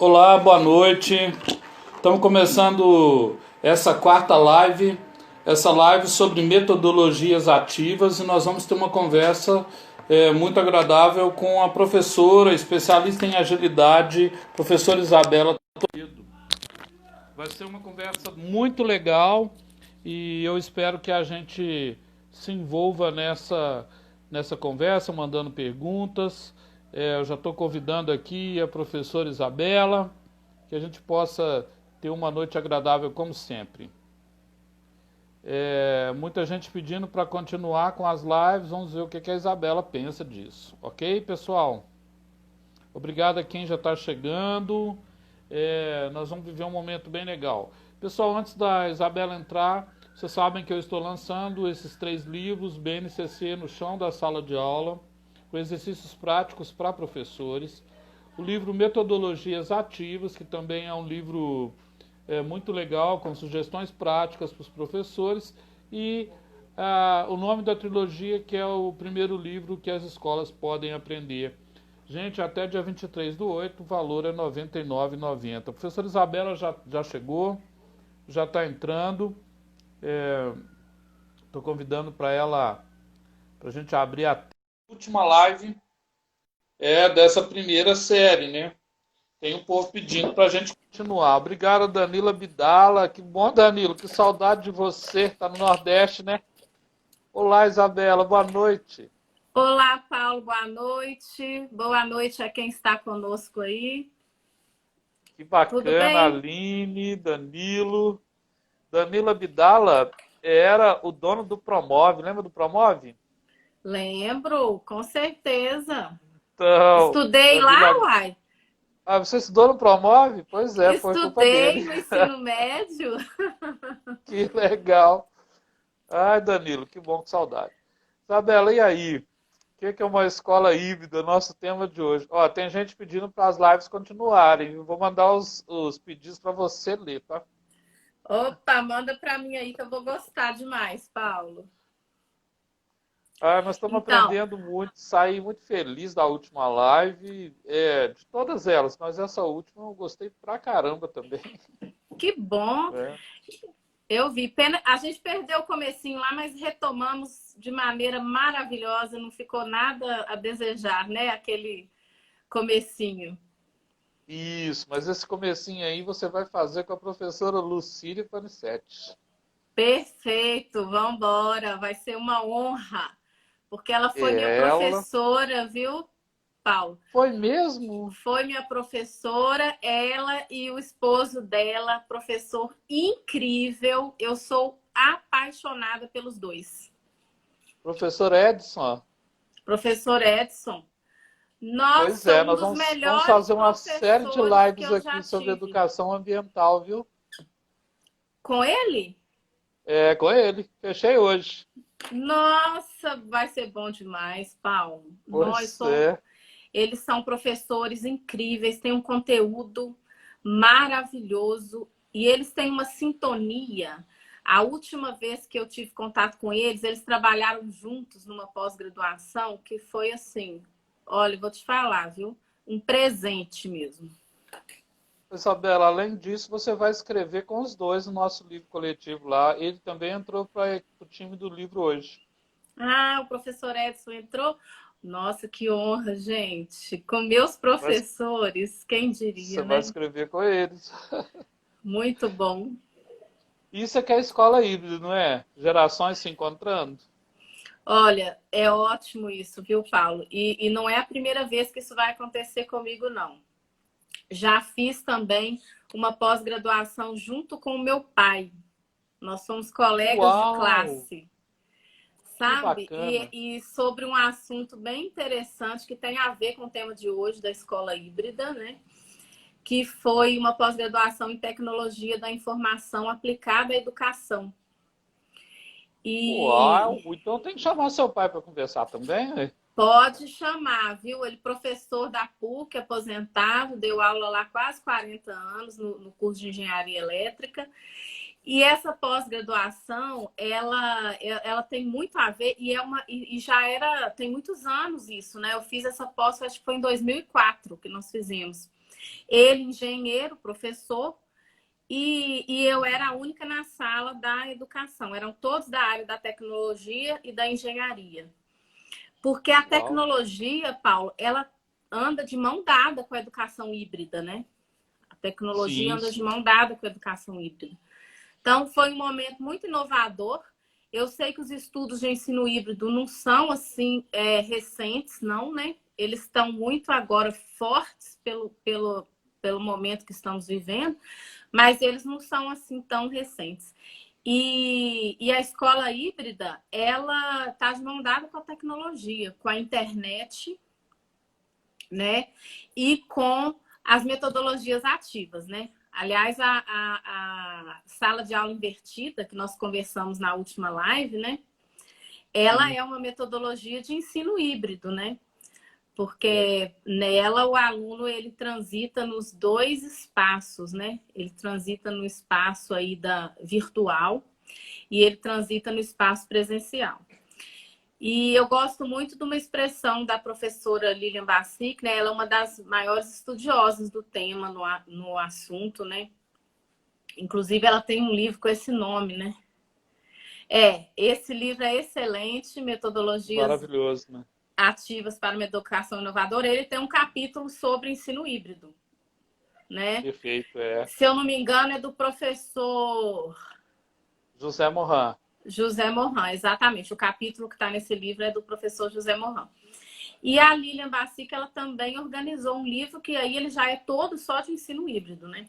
Olá, boa noite. Estamos começando essa quarta live, essa live sobre metodologias ativas, e nós vamos ter uma conversa muito agradável com a professora, especialista em agilidade, professora Isabela Toledo. Vai ser uma conversa muito legal e eu espero que a gente se envolva nessa conversa, mandando perguntas. Eu já estou convidando aqui a professora Isabela, que a gente possa ter uma noite agradável como sempre. Muita gente pedindo para continuar com as lives, vamos ver o que a Isabela pensa disso. Ok, pessoal? Obrigado a quem já está chegando. Nós vamos viver um momento bem legal. Pessoal, antes da Isabela entrar, vocês sabem que eu estou lançando esses 3 livros, BNCC no chão da sala de aula, com exercícios práticos para professores. O livro Metodologias Ativas, que também é um livro muito legal, com sugestões práticas para os professores. E o nome da trilogia, que é o primeiro livro que as escolas podem aprender. Gente, até dia 23/8, o valor é R$ 99,90. A professora Isabela já chegou, já está entrando. Estou convidando para ela, para a gente abrir a última live dessa primeira série, né? Tem um povo pedindo para a gente continuar. Obrigado, Danila Bidala. Que bom, Danilo, que saudade de você. Está no Nordeste, né? Olá, Isabela, boa noite. Olá, Paulo, boa noite. Boa noite a quem está conosco aí. Que bacana, Aline, Danilo. Danila Bidala era o dono do Promove, lembra do Promove? Lembro, com certeza. Então, Estudei Danila... lá, uai. Ah, você estudou no Promove? Pois é, foi culpa dele. Estudei no ensino médio. Que legal. Ai, Danilo, que bom, que saudade. Isabela, e aí? O que é uma escola híbrida? Nosso tema de hoje. Ó, tem gente pedindo para as lives continuarem. Eu vou mandar os pedidos para você ler, tá? Opa, manda para mim aí que eu vou gostar demais, Paulo. Nós estamos aprendendo muito, saí muito feliz da última live, de todas elas, mas essa última eu gostei pra caramba também. Que bom! Eu vi. Pena, a gente perdeu o comecinho lá, mas retomamos de maneira maravilhosa, não ficou nada a desejar, né? Aquele comecinho. Isso, mas esse comecinho aí você vai fazer com a professora Lucília Panicetti. Perfeito, vamos embora. Vai ser uma honra, porque ela foi minha professora, viu, Paulo? Foi mesmo? Foi minha professora, ela e o esposo dela, professor incrível. Eu sou apaixonada pelos dois. Professor Edson. Professor Edson. Nós somos dos melhores. Vamos fazer uma série de lives aqui sobre educação ambiental, viu? Com ele? Com ele. Fechei hoje. Nossa, vai ser bom demais, Paulo. Eles são professores incríveis, têm um conteúdo maravilhoso e eles têm uma sintonia. A última vez que eu tive contato com eles, eles trabalharam juntos numa pós-graduação que foi assim, olha, vou te falar, viu? Um presente mesmo. Isabela, além disso, você vai escrever com os dois no nosso livro coletivo lá. Ele também entrou para o time do livro hoje. Ah, o professor Edson entrou? Nossa, que honra, gente. Com meus professores, quem diria, Você vai escrever com eles. Muito bom. Isso é que é a escola híbrida, não é? Gerações se encontrando. Olha, é ótimo isso, viu, Paulo? E não é a primeira vez que isso vai acontecer comigo, não. Já fiz também uma pós-graduação junto com o meu pai. Nós somos colegas de classe. Sabe? E sobre um assunto bem interessante que tem a ver com o tema de hoje da escola híbrida, né? Que foi uma pós-graduação em tecnologia da informação aplicada à educação. Uau! Então tem que chamar seu pai para conversar também, né? Pode chamar, viu? Ele professor da PUC, aposentado, deu aula lá quase 40 anos no curso de engenharia elétrica. E essa pós-graduação, ela tem muito a ver, e já era, tem muitos anos isso, né? Eu fiz essa pós, acho que foi em 2004 que nós fizemos. Ele, engenheiro, professor, e eu era a única na sala da educação. Eram todos da área da tecnologia e da engenharia. Porque a tecnologia, Paulo, ela anda de mão dada com a educação híbrida, né? A tecnologia anda de mão dada com a educação híbrida. Então, foi um momento muito inovador. Eu sei que os estudos de ensino híbrido não são, assim, recentes, não, né? Eles estão muito agora fortes pelo momento que estamos vivendo, mas eles não são, assim, tão recentes. E a escola híbrida, ela está de mão dada com a tecnologia, com a internet, né? E com as metodologias ativas, né? Aliás, a sala de aula invertida, que nós conversamos na última live, né? Ela é uma metodologia de ensino híbrido, né? Porque nela o aluno, ele transita nos dois espaços, né? Ele transita no espaço aí virtual e ele transita no espaço presencial. E eu gosto muito de uma expressão da professora Lilian Bassic, né? Ela é uma das maiores estudiosas do tema no assunto, né? Inclusive, ela tem um livro com esse nome, né? Esse livro é excelente, Metodologias Maravilhoso, né? Ativas para uma Educação Inovadora. Ele tem um capítulo sobre ensino híbrido, né? Perfeito, Se eu não me engano, é do professor José Morin. José Morin, exatamente. O capítulo que está nesse livro é do professor José Morin. E a Lilian Bassic, ela também organizou um livro que aí ele já é todo só de ensino híbrido, né?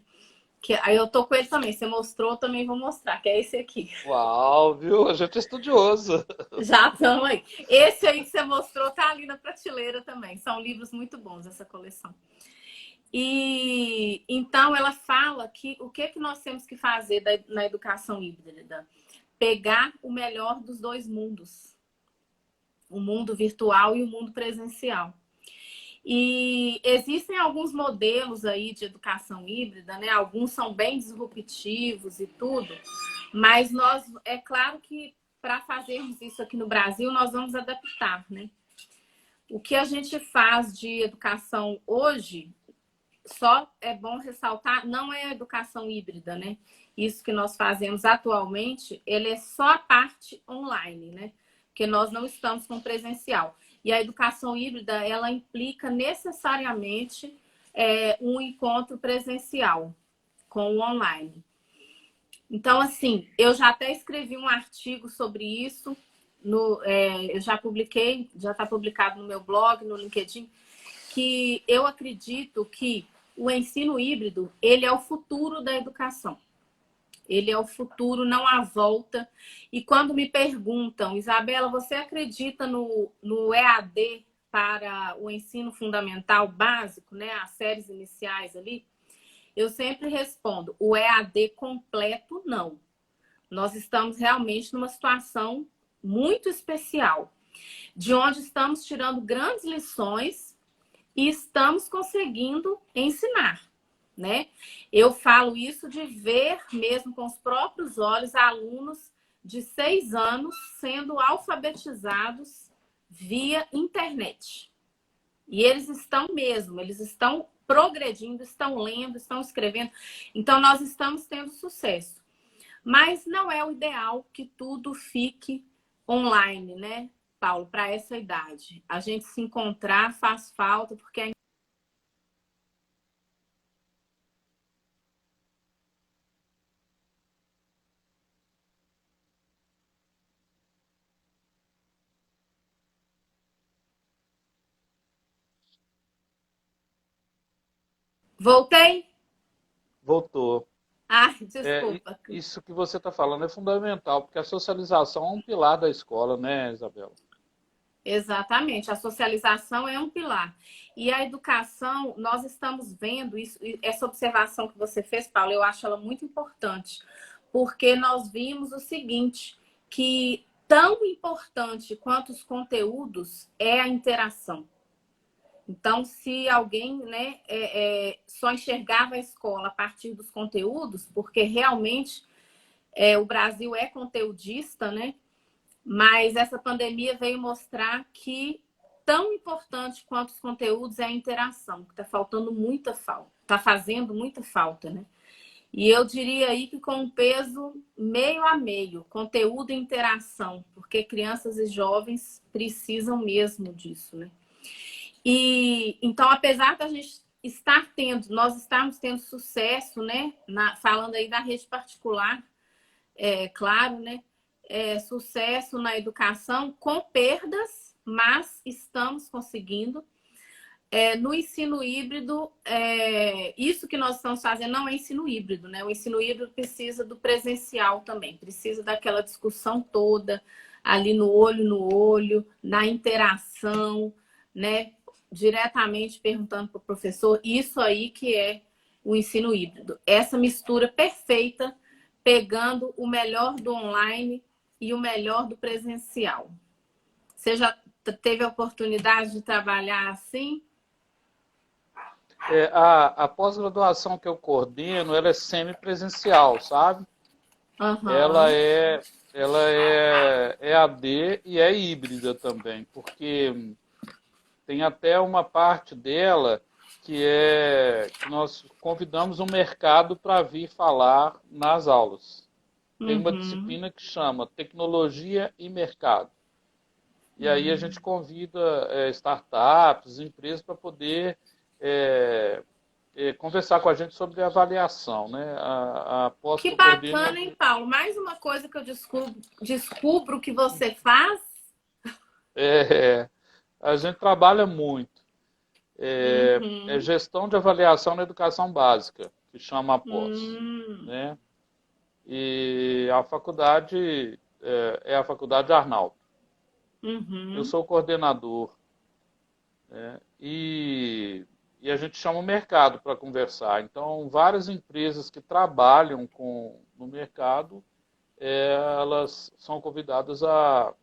Que aí eu tô com ele também. Você mostrou, eu também vou mostrar, que é esse aqui. Uau, viu? A gente é estudioso. Já estamos aí. Esse aí que você mostrou tá ali na prateleira também. São livros muito bons, essa coleção. E então ela fala que o que nós temos que fazer na educação híbrida? Pegar o melhor dos dois mundos. O mundo virtual e o mundo presencial. E existem alguns modelos aí de educação híbrida, né? Alguns são bem disruptivos e tudo, mas é claro que para fazermos isso aqui no Brasil, nós vamos adaptar, né? O que a gente faz de educação hoje, só é bom ressaltar, não é a educação híbrida, né? Isso que nós fazemos atualmente, ele é só a parte online, né? Porque nós não estamos com presencial. E a educação híbrida, ela implica necessariamente um encontro presencial com o online. Então, assim, eu já até escrevi um artigo sobre isso, eu já publiquei, já está publicado no meu blog, no LinkedIn, que eu acredito que o ensino híbrido, ele é o futuro da educação. Ele é o futuro, não há volta. E quando me perguntam, Isabela, você acredita no EAD para o ensino fundamental básico, né? As séries iniciais ali? Eu sempre respondo, o EAD completo, não. Nós estamos realmente numa situação muito especial, de onde estamos tirando grandes lições e estamos conseguindo ensinar, né? Eu falo isso de ver mesmo com os próprios olhos alunos de 6 anos sendo alfabetizados via internet. E eles estão progredindo, estão lendo, estão escrevendo. Então, nós estamos tendo sucesso. Mas não é o ideal que tudo fique online, né, Paulo, para essa idade. A gente se encontrar faz falta, porque Voltei? Voltou. Ai, desculpa. Isso que você está falando é fundamental, porque a socialização é um pilar da escola, né, Isabela? Exatamente, a socialização é um pilar. E a educação, nós estamos vendo isso, essa observação que você fez, Paulo, eu acho ela muito importante, porque nós vimos o seguinte, que tão importante quanto os conteúdos é a interação. Então, se alguém, né, só enxergava a escola a partir dos conteúdos, porque realmente o Brasil é conteudista, né? Mas essa pandemia veio mostrar que tão importante quanto os conteúdos é a interação, que está faltando muita falta, está fazendo muita falta, né? E eu diria aí que com um peso meio a meio, conteúdo e interação, porque crianças e jovens precisam mesmo disso, né? E então, apesar da gente nós estarmos tendo sucesso, né? Falando aí da rede particular, claro, né? Sucesso na educação com perdas, mas estamos conseguindo. No ensino híbrido, isso que nós estamos fazendo não é ensino híbrido, né? O ensino híbrido precisa do presencial também, precisa daquela discussão toda, ali no olho, na interação, né? Diretamente perguntando para o professor, isso aí que é o ensino híbrido. Essa mistura perfeita, pegando o melhor do online e o melhor do presencial. Você já teve a oportunidade de trabalhar assim? A pós-graduação que eu coordeno, ela é semipresencial, sabe? Uhum. Ela é EAD e é híbrida também, porque tem até uma parte dela que nós convidamos o mercado para vir falar nas aulas. Tem uma disciplina que chama Tecnologia e Mercado. E aí a gente convida startups, empresas para poder conversar com a gente sobre avaliação, né? Que bacana, hein, Paulo? Mais uma coisa que eu descubro que você faz. A gente trabalha muito. É gestão de avaliação na educação básica, que chama a pós. Né? E a faculdade é a Faculdade Arnaldo. Eu sou o coordenador. Né? E a gente chama o mercado para conversar. Então, várias empresas que trabalham no mercado, elas são convidadas a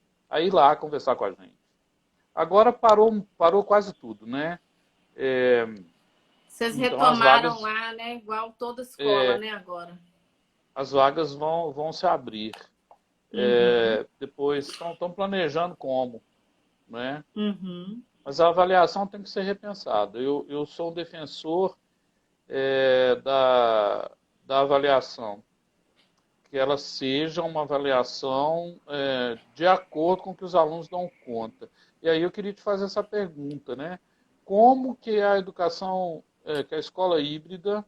ir lá conversar com a gente. Agora parou quase tudo, né? Vocês então, retomaram lá, né? Igual toda escola, né? Agora. As vagas vão se abrir. Depois estão planejando como, né? Mas a avaliação tem que ser repensada. Eu sou um defensor da avaliação. Que ela seja uma avaliação de acordo com o que os alunos dão conta. E aí eu queria te fazer essa pergunta, né? Como que a educação, que a escola híbrida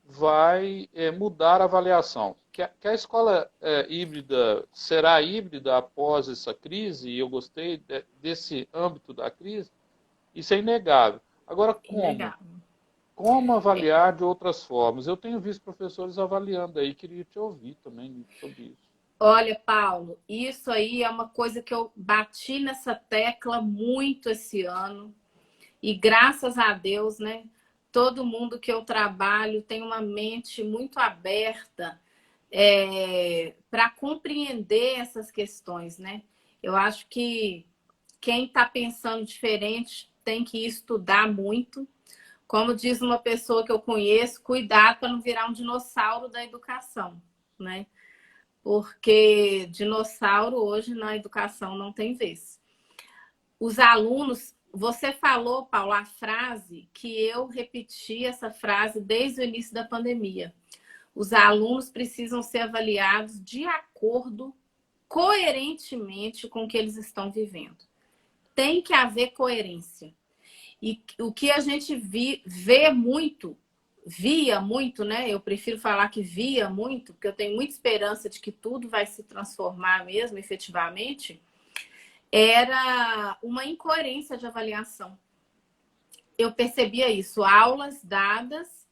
vai mudar a avaliação? Que a escola híbrida será híbrida após essa crise, e eu gostei desse âmbito da crise, isso é inegável. Agora, como? Inegável. Como avaliar de outras formas? Eu tenho visto professores avaliando aí, queria te ouvir também sobre isso. Olha, Paulo, isso aí é uma coisa que eu bati nessa tecla muito esse ano. E graças a Deus, né? Todo mundo que eu trabalho tem uma mente muito aberta para compreender essas questões, né? Eu acho que quem está pensando diferente tem que estudar muito. Como diz uma pessoa que eu conheço, cuidado para não virar um dinossauro da educação, né? Porque dinossauro hoje na educação não tem vez. Os alunos, você falou, Paulo, a frase que eu repeti essa frase desde o início da pandemia. Os alunos precisam ser avaliados de acordo, coerentemente com o que eles estão vivendo. Tem que haver coerência. E o que a gente via muito, né? Eu prefiro falar que via muito, porque eu tenho muita esperança de que tudo vai se transformar mesmo, efetivamente, era uma incoerência de avaliação. Eu percebia isso, aulas dadas,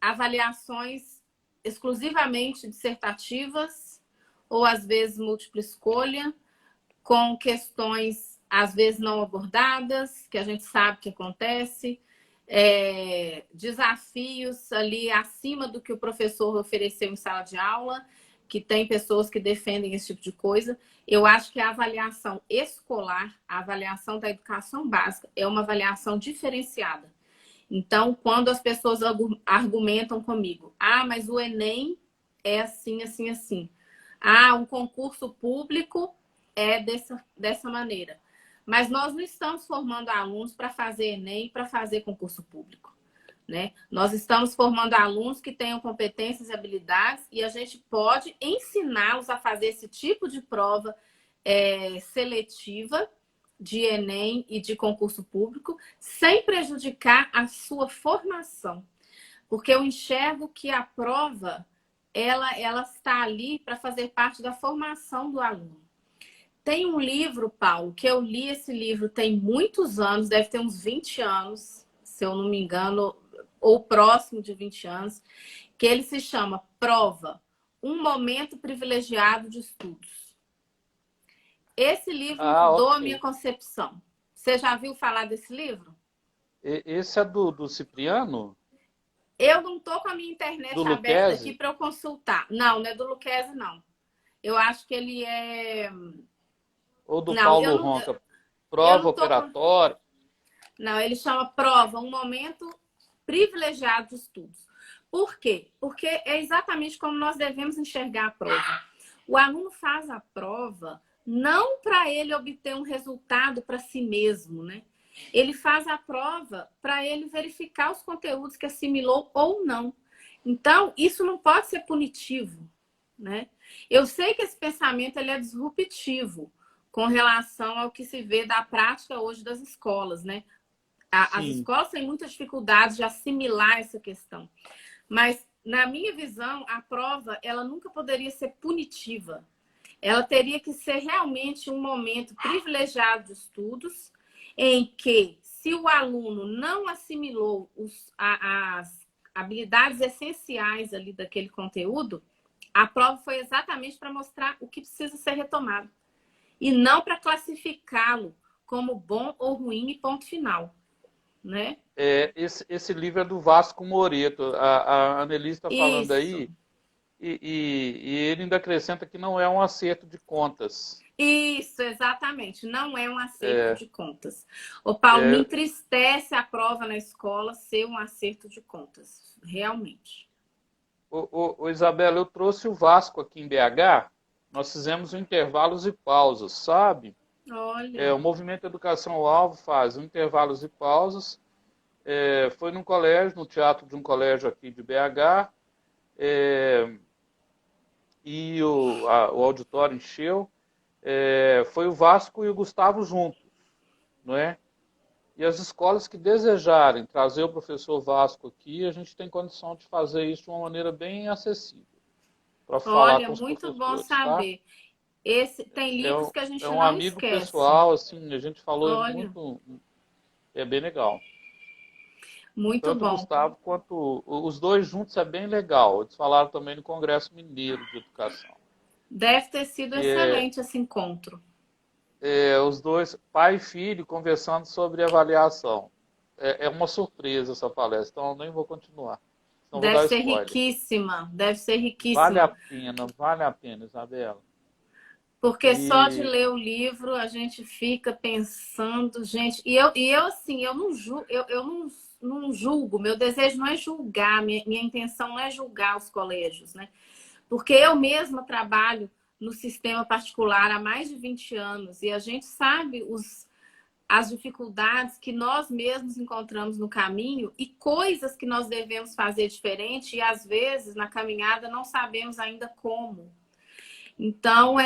avaliações exclusivamente dissertativas, ou às vezes múltipla escolha, com questões às vezes não abordadas, que a gente sabe que acontece, desafios ali acima do que o professor ofereceu em sala de aula, que tem pessoas que defendem esse tipo de coisa. Eu acho que a avaliação escolar, a avaliação da educação básica, é uma avaliação diferenciada. Então, quando as pessoas argumentam comigo, mas o Enem é assim, assim, assim. Um concurso público é dessa maneira. Mas nós não estamos formando alunos para fazer Enem e para fazer concurso público, né? Nós estamos formando alunos que tenham competências e habilidades e a gente pode ensiná-los a fazer esse tipo de prova seletiva de Enem e de concurso público sem prejudicar a sua formação. Porque eu enxergo que a prova ela está ali para fazer parte da formação do aluno. Tem um livro, Paulo, que eu li esse livro tem muitos anos, deve ter uns 20 anos, se eu não me engano, ou próximo de 20 anos, que ele se chama Prova, um momento privilegiado de estudos. Esse livro mudou a minha concepção. Você já viu falar desse livro? Esse é do Cipriano? Eu não estou com a minha internet do aberta Lucchesi? aqui para eu consultar. Não, não é do Lucchesi, não. Eu acho que ele é... Ou do não, Paulo Ronca? Prova operatória? Não, ele chama Prova, um momento privilegiado de estudos. Por quê? Porque é exatamente como nós devemos enxergar a prova. O aluno faz a prova não para ele obter um resultado para si mesmo, né? Ele faz a prova para ele verificar os conteúdos que assimilou ou não. Então, isso não pode ser punitivo, né? Eu sei que esse pensamento ele é disruptivo com relação ao que se vê da prática hoje das escolas, né? As escolas têm muita dificuldade de assimilar essa questão. Mas, na minha visão, a prova ela nunca poderia ser punitiva. Ela teria que ser realmente um momento privilegiado de estudos em que, se o aluno não assimilou as habilidades essenciais ali daquele conteúdo, a prova foi exatamente para mostrar o que precisa ser retomado. E não para classificá-lo como bom ou ruim e ponto final. Né? Esse livro é do Vasco Moreto. A Annelise está falando aí, e ele ainda acrescenta que não é um acerto de contas. Isso, exatamente. Não é um acerto de contas. Ô, Paulo, me entristece a prova na escola ser um acerto de contas. Realmente. Ô, Isabela, eu trouxe o Vasco aqui em BH. Nós fizemos intervalos e pausas, sabe? Olha. O Movimento Educação ao Alvo faz intervalos e pausas. Foi num colégio, no teatro de um colégio aqui de BH. E o auditório encheu. Foi o Vasco e o Gustavo juntos, não é? E as escolas que desejarem trazer o professor Vasco aqui, a gente tem condição de fazer isso de uma maneira bem acessível. Para falar com os muito professores, bom saber. Tá? Tem livros que a gente não esquece. É um amigo pessoal, assim, a gente falou muito... É bem legal. Muito Tanto bom. o Gustavo quanto os dois juntos é bem legal. Eles falaram também no Congresso Mineiro de Educação. Deve ter sido excelente esse encontro. Os dois, pai e filho, conversando sobre avaliação. É uma surpresa essa palestra, então eu nem vou continuar. Deve ser riquíssima, deve ser riquíssima. Vale a pena, Isabela. Porque só de ler o livro a gente fica pensando, gente... E eu assim, eu não julgo, meu desejo não é julgar, minha intenção não é julgar os colégios, né? Porque eu mesma trabalho no sistema particular há mais de 20 anos e a gente sabe as dificuldades que nós mesmos encontramos no caminho e coisas que nós devemos fazer diferente e às vezes na caminhada não sabemos ainda como. Então,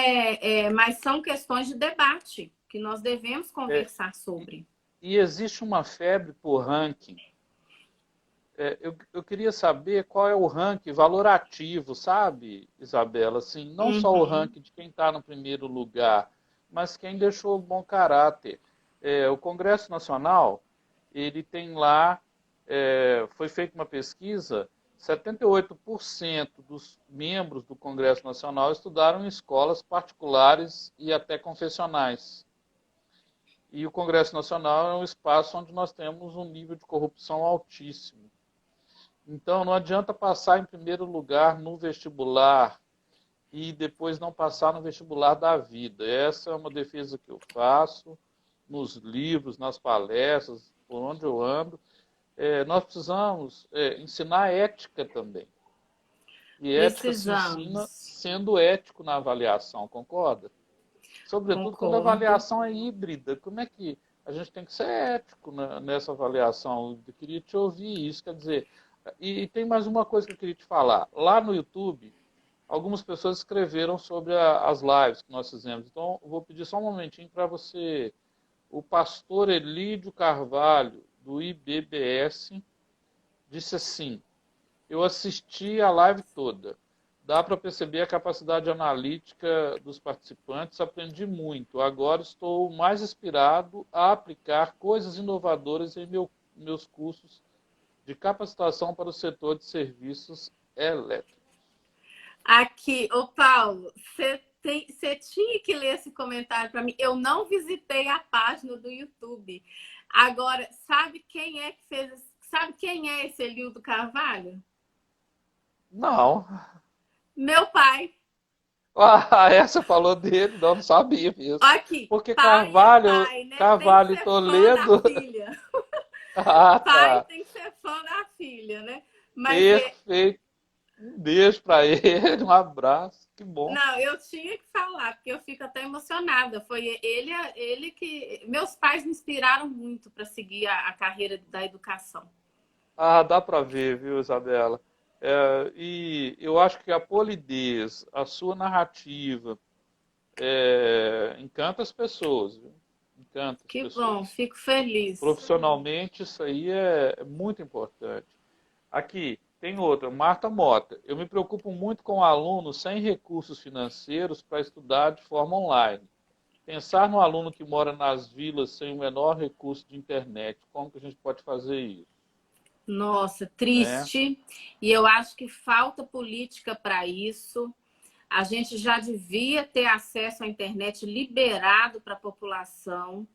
mas são questões de debate que nós devemos conversar sobre. E existe uma febre por ranking. Eu queria saber qual é o ranking valorativo, sabe, Isabela? Assim, não só o ranking de quem está no primeiro lugar, mas quem deixou bom caráter. O Congresso Nacional, ele tem lá, foi feita uma pesquisa, 78% dos membros do Congresso Nacional estudaram em escolas particulares e até confessionais. E o Congresso Nacional é um espaço onde nós temos um nível de corrupção altíssimo. Então, não adianta passar em primeiro lugar no vestibular e depois não passar no vestibular da vida. Essa é uma defesa que eu faço nos livros, nas palestras, por onde eu ando. Nós precisamos ensinar ética também. E ética se ensina sendo ético na avaliação, concorda? Sobretudo quando a concordo. avaliação é híbrida. Como é que a gente tem que ser ético nessa avaliação? Eu queria te ouvir isso. Quer dizer, e tem mais uma coisa que eu queria te falar. Lá no YouTube, algumas pessoas escreveram sobre as lives que nós fizemos. Então, eu vou pedir só um momentinho para você. O pastor Elídio Carvalho, do IBBS, disse assim: eu assisti a live toda. Dá para perceber a capacidade analítica dos participantes, aprendi muito. Agora estou mais inspirado a aplicar coisas inovadoras em meus cursos de capacitação para o setor de serviços elétricos. Aqui, ô Paulo, você tinha que ler esse comentário para mim. Eu não visitei a página do YouTube. Agora, sabe quem é que fez? Sabe quem é esse Elildo Carvalho? Não. Meu pai. Ah, essa falou dele, não sabia mesmo. Aqui, Porque pai é Carvalho, pai, né? Tem que Carvalho e ser fã da Toledo. filha. Ah, Pai tá. tem que ser fã da filha, né? Mas Perfeito. Um beijo para ele, um abraço. Que bom. não, eu tinha que falar, porque eu fico até emocionada. Foi ele que. Meus pais me inspiraram muito para seguir a carreira da educação. Ah, dá para ver, viu, Isabela? E eu acho que a polidez, a sua narrativa, encanta as pessoas, viu? Encanta as Que bom, pessoas. fico feliz. Profissionalmente, isso aí é muito importante. Aqui, tem outra, Marta Mota. Eu me preocupo muito com alunos sem recursos financeiros para estudar de forma online. Pensar no aluno que mora nas vilas sem o menor recurso de internet, como que a gente pode fazer isso? Nossa, Né? triste. E eu acho que falta política para isso. A gente já devia ter acesso à internet liberado para a população.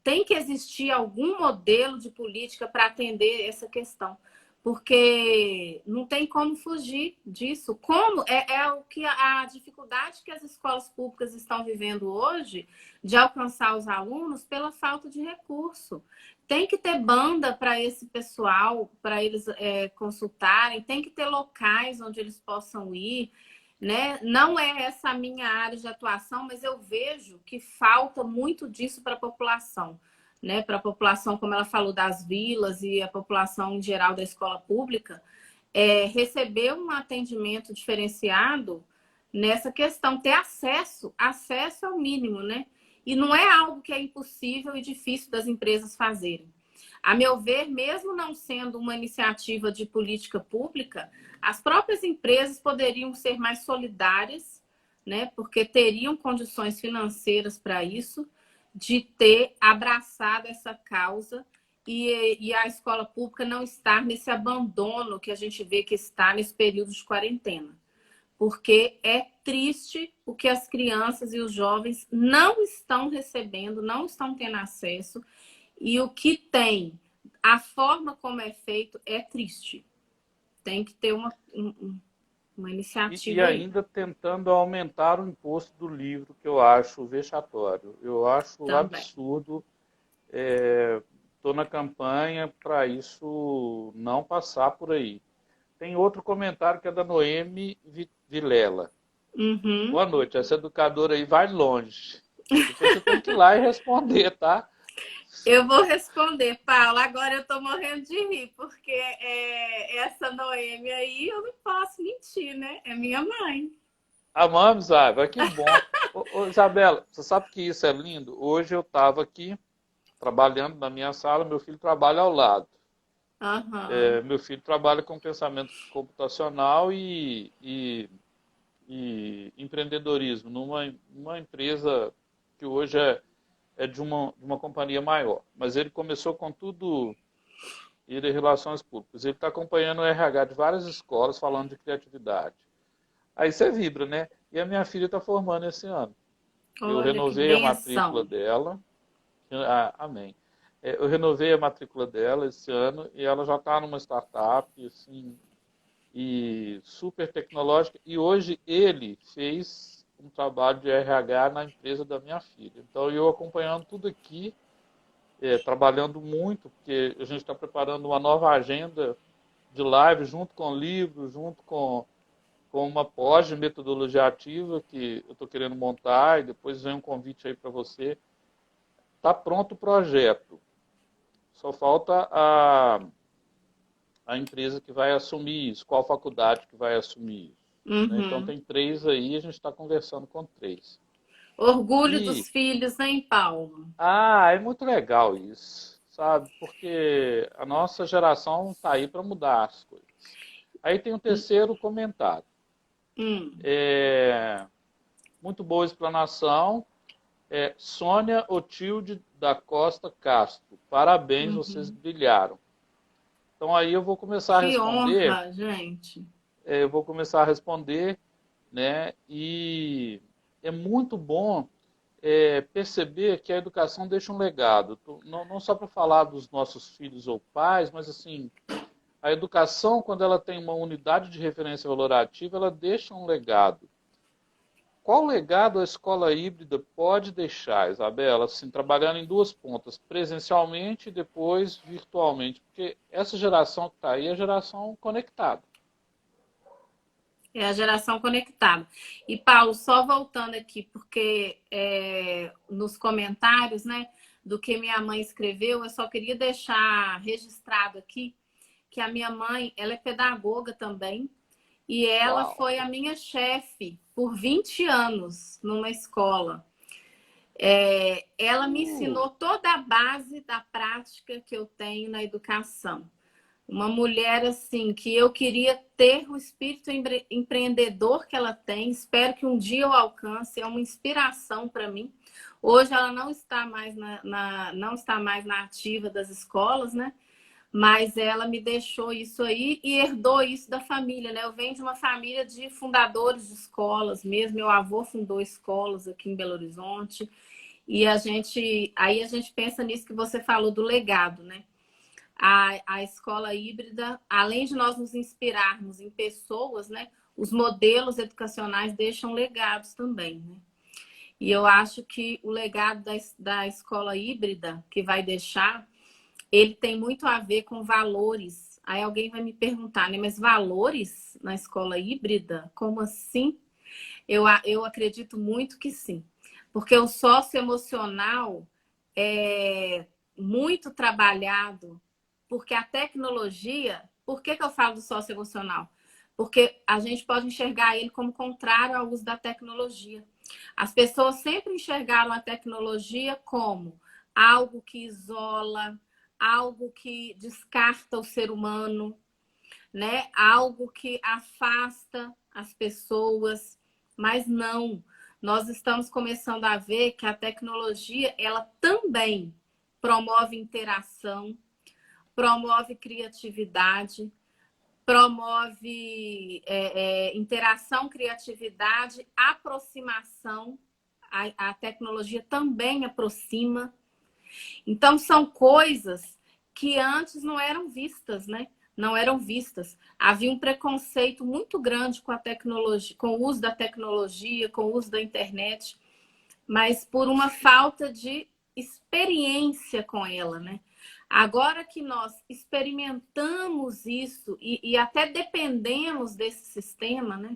Tem que existir algum modelo de política para atender essa questão, porque não tem como fugir disso. Como é o que a dificuldade que as escolas públicas estão vivendo hoje de alcançar os alunos pela falta de recurso. Tem que ter banda para esse pessoal, para eles consultarem, tem que ter locais onde eles possam ir, né? Não é essa a minha área de atuação, mas eu vejo que falta muito disso para a população, né? Para a população, como ela falou, das vilas e a população em geral da escola pública, receber um atendimento diferenciado nessa questão, ter acesso ao mínimo, né? E não é algo que é impossível e difícil das empresas fazerem. A meu ver, mesmo não sendo uma iniciativa de política pública, as próprias empresas poderiam ser mais solidárias, né? Porque teriam condições financeiras para isso, de ter abraçado essa causa e a escola pública não estar nesse abandono que a gente vê que está nesse período de quarentena. Porque é triste o que as crianças e os jovens não estão recebendo, não estão tendo acesso, e o que tem, a forma como é feito é triste. Tem que ter uma E iniciativa aí. ainda tentando aumentar o imposto do livro, que eu acho vexatório. Eu acho Também. absurdo. Estou na campanha para isso não passar por aí. Tem outro comentário que é da Noemi Vilela. Uhum. Boa noite, essa educadora aí vai longe. Depois você tem que ir lá e responder, tá? Eu vou responder, Paula. Agora eu tô morrendo de rir, porque essa Noemi aí eu não posso mentir, né? É minha mãe. Amamos, Isabela, que bom. Isabela, você sabe que isso é lindo? Hoje eu estava aqui trabalhando na minha sala, meu filho trabalha ao lado. Uhum. Meu filho trabalha com pensamento computacional e empreendedorismo numa empresa que hoje é de uma companhia maior. Mas ele começou com tudo e de relações públicas. Ele está acompanhando o RH de várias escolas falando de criatividade. Aí você vibra, né? E a minha filha está formando esse ano. Eu Olha que renovei a matrícula benção. dela. Amém. Eu renovei a matrícula dela esse ano e ela já está numa startup, assim, e super tecnológica. E hoje ele fez um trabalho de RH na empresa da minha filha. Então eu acompanhando tudo aqui, trabalhando muito, porque a gente está preparando uma nova agenda de live junto com livros, junto com com uma pós de metodologia ativa que eu estou querendo montar, e depois vem um convite aí para você. Está pronto o projeto. Só falta a empresa que vai assumir isso, qual faculdade que vai assumir isso. Né? Então tem 3 aí, a gente está conversando com 3. Orgulho dos filhos, hein, Paulo? É muito legal isso, sabe? Porque a nossa geração está aí para mudar as coisas. Aí tem um terceiro comentário. Muito boa explanação. Sônia Otilde da Costa Castro. Parabéns, vocês brilharam. Então aí eu vou começar a responder. Que honra, gente. Eu vou começar a responder, né? E é muito bom perceber que a educação deixa um legado. Não só para falar dos nossos filhos ou pais, mas assim, a educação, quando ela tem uma unidade de referência valorativa, ela deixa um legado. Qual legado a escola híbrida pode deixar, Isabela? Assim, trabalhando em 2 pontas, presencialmente e depois virtualmente. Porque essa geração que está aí é a geração conectada. É a geração conectada. E, Paulo, só voltando aqui, porque nos comentários, né, do que minha mãe escreveu, eu só queria deixar registrado aqui que a minha mãe, ela é pedagoga também, e ela foi a minha chefe por 20 anos numa escola. Ela me ensinou toda a base da prática que eu tenho na educação. Uma mulher, assim, que eu queria ter o espírito empreendedor que ela tem. Espero que um dia eu alcance. É uma inspiração para mim. Hoje ela não está mais não está mais na ativa das escolas, né? Mas ela me deixou isso aí e herdou isso da família, né? Eu venho de uma família de fundadores de escolas mesmo. Meu avô fundou escolas aqui em Belo Horizonte. E aí a gente pensa nisso que você falou do legado, né? A escola híbrida, além de nós nos inspirarmos em pessoas, né, os modelos educacionais deixam legados também, né? E eu acho que o legado da escola híbrida que vai deixar, ele tem muito a ver com valores. Aí alguém vai me perguntar, né, mas valores na escola híbrida? Como assim? Eu acredito muito que sim. Porque o socioemocional é muito trabalhado. Porque a tecnologia... Por que eu falo do socioemocional? Porque a gente pode enxergar ele como contrário ao uso da tecnologia. As pessoas sempre enxergaram a tecnologia como algo que isola, algo que descarta o ser humano, né? Algo que afasta as pessoas. Mas não. Nós estamos começando a ver que a tecnologia, ela também promove interação, promove criatividade, promove interação, criatividade, aproximação. A tecnologia também aproxima. Então, são coisas que antes não eram vistas, né? Não eram vistas. Havia um preconceito muito grande com a tecnologia, com o uso da tecnologia, com o uso da internet, mas por uma falta de experiência com ela, né? Agora que nós experimentamos isso e até dependemos desse sistema, né?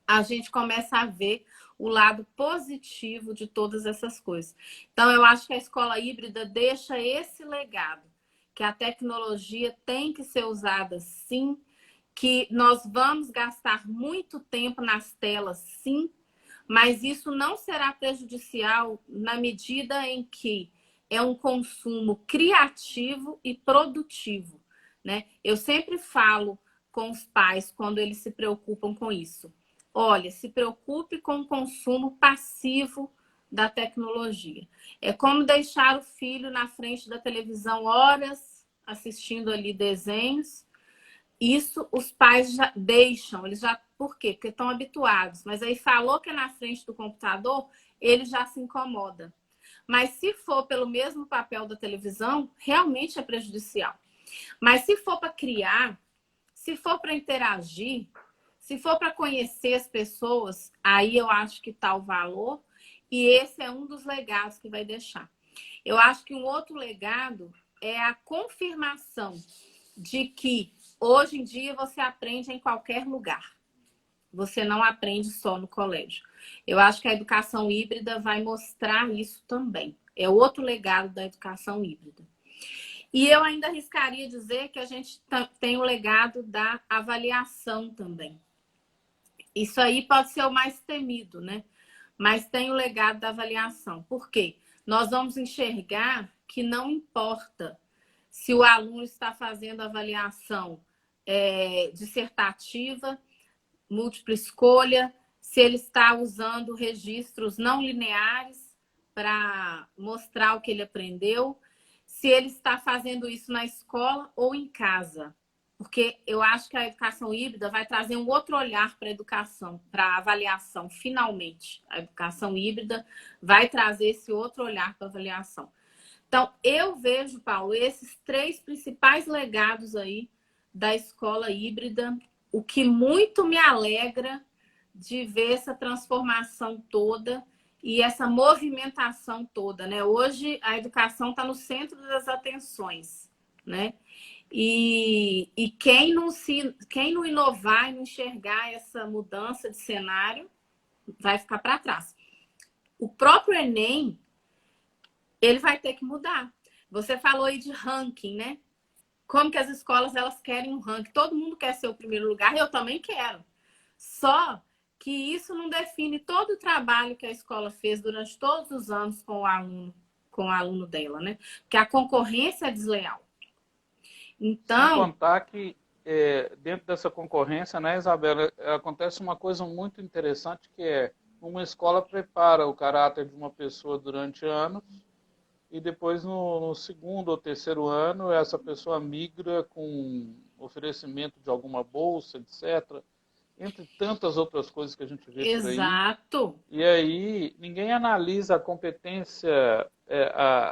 A gente começa a ver o lado positivo de todas essas coisas. Então, eu acho que a escola híbrida deixa esse legado, que a tecnologia tem que ser usada sim, que nós vamos gastar muito tempo nas telas sim, mas isso não será prejudicial na medida em que é um consumo criativo e produtivo, né? Eu sempre falo com os pais quando eles se preocupam com isso. Olha, se preocupe com o consumo passivo da tecnologia. É como deixar o filho na frente da televisão horas assistindo ali desenhos. Isso os pais já deixam, eles já... Por quê? Porque estão habituados. Mas aí falou que é na frente do computador, ele já se incomoda. Mas se for pelo mesmo papel da televisão, realmente é prejudicial. Mas se for para criar, se for para interagir, se for para conhecer as pessoas, aí eu acho que está o valor. E esse é um dos legados que vai deixar. Eu acho que um outro legado é a confirmação de que hoje em dia você aprende em qualquer lugar. você não aprende só no colégio. Eu acho que a educação híbrida vai mostrar isso também. É outro legado da educação híbrida. E eu ainda arriscaria dizer que a gente tem o legado da avaliação também. Isso aí pode ser o mais temido, né? Mas tem o legado da avaliação. Por quê? Nós vamos enxergar que não importa se o aluno está fazendo avaliação dissertativa, múltipla escolha, se ele está usando registros não lineares para mostrar o que ele aprendeu, se ele está fazendo isso na escola ou em casa. Porque eu acho que a educação híbrida vai trazer um outro olhar para a educação, para a avaliação, finalmente. A educação híbrida vai trazer esse outro olhar para a avaliação. Então, eu vejo, Paulo, esses 3 principais legados aí da escola híbrida, o que muito me alegra de ver essa transformação toda e essa movimentação toda, né? Hoje, a educação está no centro das atenções, né? E quem não inovar e não enxergar essa mudança de cenário vai ficar para trás. O próprio Enem, ele vai ter que mudar. Você falou aí de ranking, né? Como que as escolas elas querem um ranking. Todo mundo quer ser o primeiro lugar, eu também quero. Só que isso não define todo o trabalho que a escola fez durante todos os anos com o aluno dela, né? Porque a concorrência é desleal. Então, sem contar que dentro dessa concorrência, né, Isabela, acontece uma coisa muito interessante que é uma escola prepara o caráter de uma pessoa durante anos e depois no segundo ou terceiro ano essa pessoa migra com oferecimento de alguma bolsa, etc., entre tantas outras coisas que a gente vê por aí. exato. E aí ninguém analisa a competência,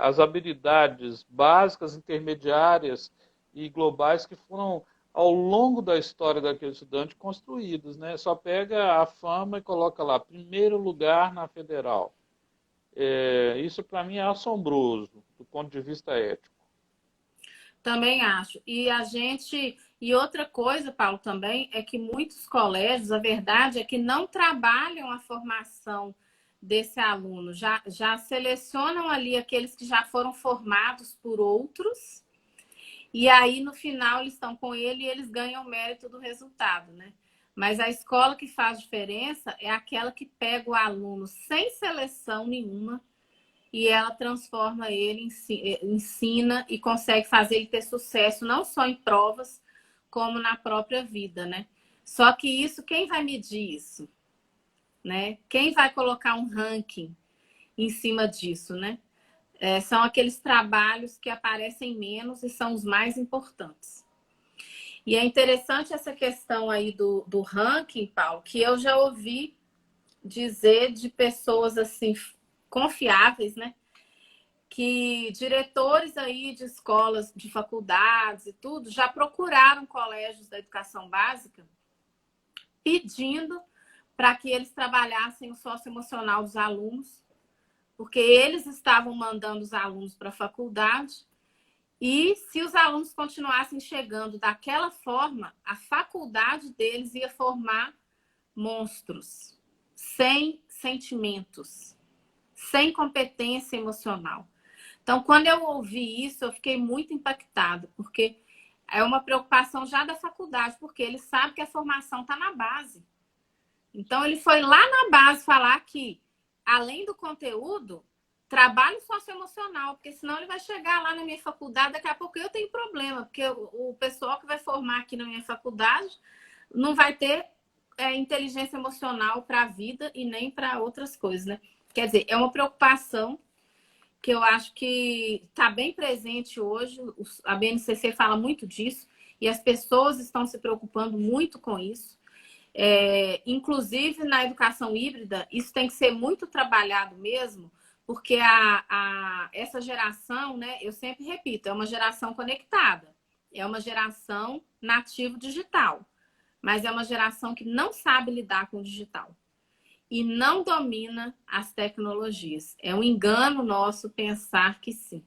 as habilidades básicas, intermediárias e globais que foram ao longo da história daquele estudante construídos, né? Só pega a fama e coloca lá, primeiro lugar na federal. Isso para mim é assombroso, do ponto de vista ético. Também acho. E outra coisa, Paulo, também é que muitos colégios, a verdade é que não trabalham a formação desse aluno, já selecionam ali aqueles que já foram formados por outros, e aí no final eles estão com ele e eles ganham o mérito do resultado, né? Mas a escola que faz diferença é aquela que pega o aluno sem seleção nenhuma e ela transforma ele, ensina e consegue fazer ele ter sucesso, não só em provas, como na própria vida, né? Só que isso, quem vai medir isso? Né? Quem vai colocar um ranking em cima disso, né? São aqueles trabalhos que aparecem menos e são os mais importantes. E é interessante essa questão aí do ranking, Paulo, que eu já ouvi dizer de pessoas assim confiáveis, né? Que diretores aí de escolas, de faculdades e tudo, já procuraram colégios da educação básica pedindo para que eles trabalhassem o socioemocional dos alunos, porque eles estavam mandando os alunos para a faculdade e se os alunos continuassem chegando daquela forma, a faculdade deles ia formar monstros, sem sentimentos, sem competência emocional. Então, quando eu ouvi isso, eu fiquei muito impactada, porque é uma preocupação já da faculdade, porque ele sabe que a formação está na base. Então, ele foi lá na base falar que, além do conteúdo, trabalho socioemocional, porque senão ele vai chegar lá na minha faculdade, daqui a pouco eu tenho problema, porque o pessoal que vai formar aqui na minha faculdade não vai ter inteligência emocional para a vida e nem para outras coisas, né? Quer dizer, é uma preocupação que eu acho que está bem presente hoje. A BNCC fala muito disso e as pessoas estão se preocupando muito com isso. Inclusive, na educação híbrida, isso tem que ser muito trabalhado mesmo, porque essa geração, né, eu sempre repito, é uma geração conectada, é uma geração nativo digital, mas é uma geração que não sabe lidar com o digital e não domina as tecnologias. É um engano nosso pensar que sim.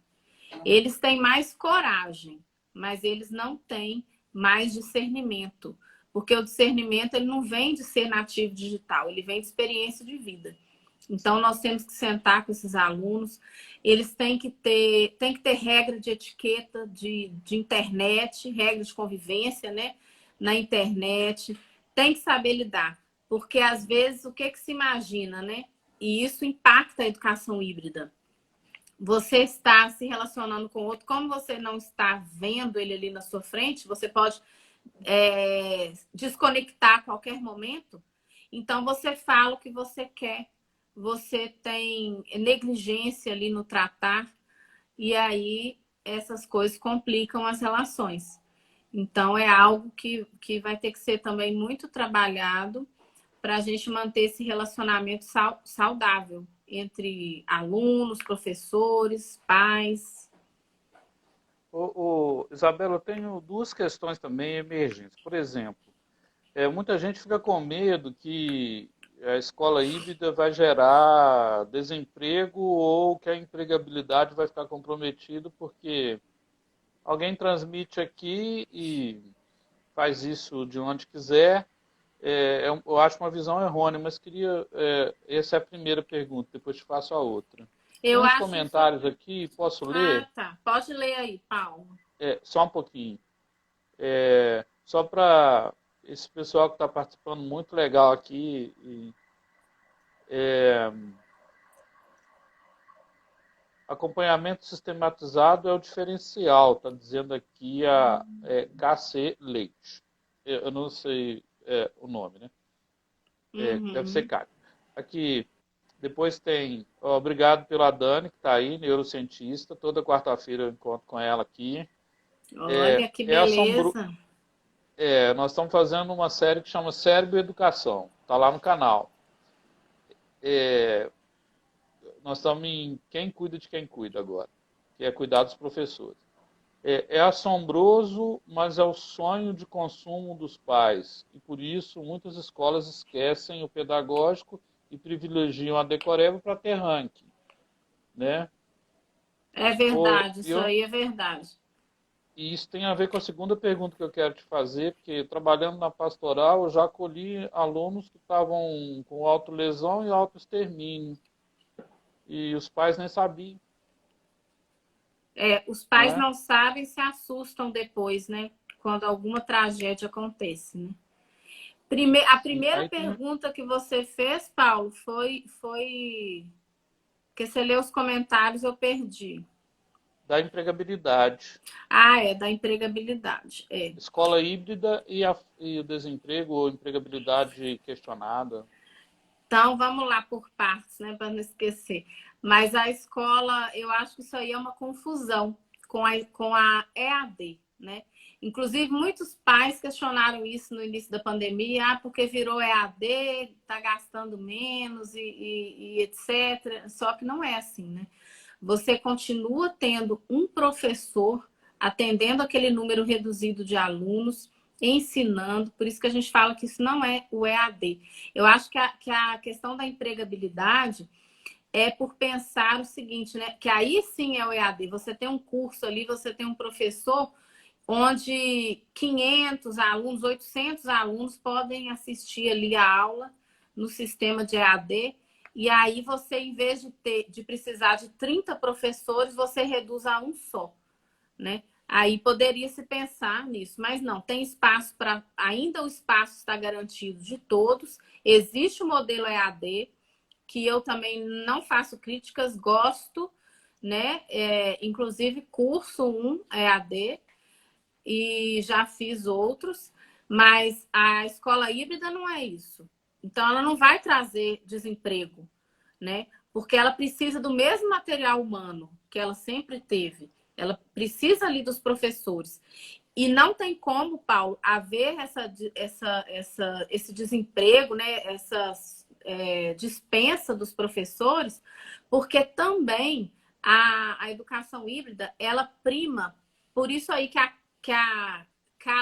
Eles têm mais coragem, mas eles não têm mais discernimento, Porque o discernimento ele não vem de ser nativo digital, ele vem de experiência de vida. Então, nós temos que sentar com esses alunos, eles têm que ter regra de etiqueta de internet, regra de convivência, né, na internet, tem que saber lidar, porque às vezes o que se imagina, né, e isso impacta a educação híbrida. Você está se relacionando com o outro, como você não está vendo ele ali na sua frente, você pode desconectar a qualquer momento, então você fala o que você quer, você tem negligência ali no tratar, e aí essas coisas complicam as relações. Então, é algo que vai ter que ser também muito trabalhado para a gente manter esse relacionamento saudável entre alunos, professores, pais. Isabela, eu tenho duas questões também emergentes. Por exemplo, muita gente fica com medo que a escola híbrida vai gerar desemprego ou que a empregabilidade vai ficar comprometida porque alguém transmite aqui e faz isso de onde quiser. Eu acho uma visão errônea, mas queria... essa é a primeira pergunta, depois te faço a outra. Tem Eu uns acho comentários aqui, posso ler? Ah, tá. Pode ler aí, Paulo. Só um pouquinho. Só para esse pessoal que está participando, muito legal aqui. Acompanhamento sistematizado é o diferencial, está dizendo aqui a KC Leite. Eu não sei o nome, né? Deve ser Cátia. Aqui, depois tem, obrigado pela Dani, que está aí, neurocientista. Toda quarta-feira eu encontro com ela aqui. Olha que beleza. Nós estamos fazendo uma série que chama Cérebro e Educação. Está lá no canal. Nós estamos em Quem Cuida de Quem Cuida agora, que é cuidar dos professores. É assombroso, mas é o sonho de consumo dos pais. E por isso muitas escolas esquecem o pedagógico e privilegiam a decoreba para ter ranking. Né? É verdade, isso aí é verdade. E isso tem a ver com a segunda pergunta que eu quero te fazer, porque trabalhando na pastoral eu já acolhi alunos que estavam com autolesão e autoextermínio. E os pais nem sabiam. Os pais não sabem, se assustam depois, né? Quando alguma tragédia acontece, né? A primeira pergunta que você fez, Paulo, foi... Porque você leu os comentários, eu perdi. Da empregabilidade. Da empregabilidade. Escola híbrida e o desemprego ou empregabilidade questionada. Então, vamos lá por partes, né, para não esquecer. Mas a escola, eu acho que isso aí é uma confusão com a EAD, né? Inclusive, muitos pais questionaram isso no início da pandemia, porque virou EAD, está gastando menos e etc. Só que não é assim, né? Você continua tendo um professor atendendo aquele número reduzido de alunos, ensinando, por isso que a gente fala que isso não é o EAD. Eu acho que a questão da empregabilidade é por pensar o seguinte, né? Que aí sim é o EAD. Você tem um curso ali, você tem um professor onde 500 alunos, 800 alunos podem assistir ali a aula no sistema de EAD. E aí você, em vez de precisar de 30 professores, você reduz a um só, né? Aí poderia se pensar nisso, mas não, tem espaço para... Ainda o espaço está garantido de todos. Existe o modelo EAD, que eu também não faço críticas, gosto, né? Inclusive curso um EAD e já fiz outros, mas a escola híbrida não é isso. Então, ela não vai trazer desemprego, né? Porque ela precisa do mesmo material humano que ela sempre teve. Ela precisa ali dos professores. E não tem como, Paulo, haver esse desemprego, né? Essa dispensa dos professores, porque também a educação híbrida, ela prima. Por isso aí que a